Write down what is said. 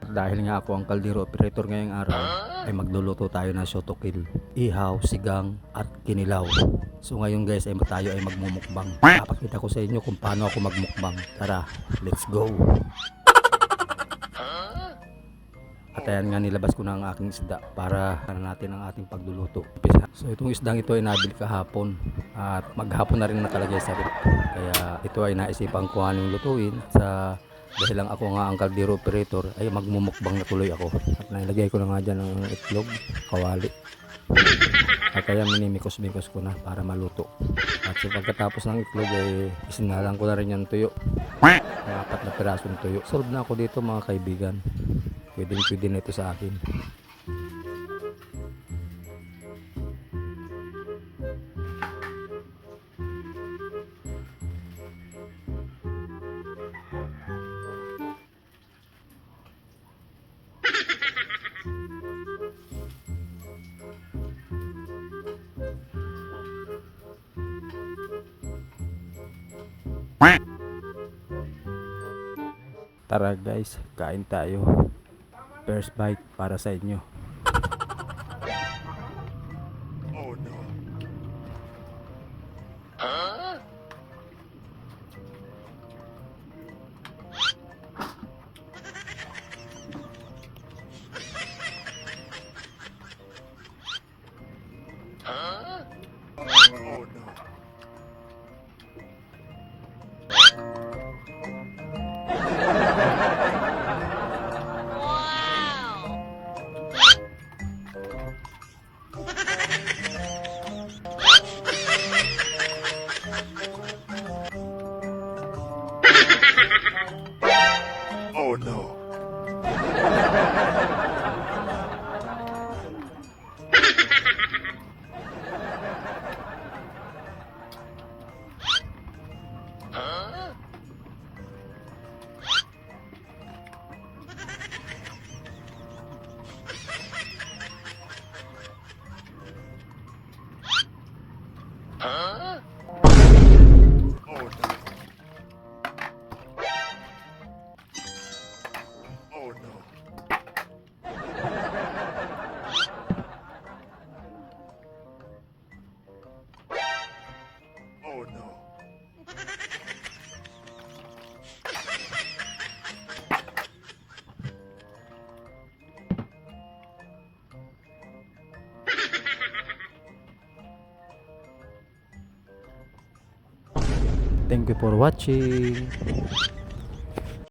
dahil nga ako ang kaldero operator ngayong araw, ay magluluto tayo ng shotokil, ihaw, sigang at kinilaw. So ngayon guys ay tayo ay magmumukbang. Papakita ko sa inyo kung paano ako magmukbang. Tara, let's go. At ayan nga, nilabas ko na ang aking isda para natin ang ating pagluluto. So itong isdang ito ay nabili kahapon at maghapon na rin nakalagay sa rep. Kaya ito ay naisipan ko anong lutuin sa dahil lang ako nga ang kaldero operator ay magmumukbang na tuloy ako. At nilagay ko na nga dyan ang itlog, kawali. At kaya minimikos-mikos ko na para maluto. At so pagkatapos ng itlog ay isinalang ko na rin yung tuyo. Ang 4 na pirasong tuyo. Solve na ako dito mga kaibigan. Pwede na ito sa akin. Tara guys, kain tayo. First bite para sa inyo. Oh no. Oh no. Oh no. Oh no. Oh no. Oh no. Thank you for watching.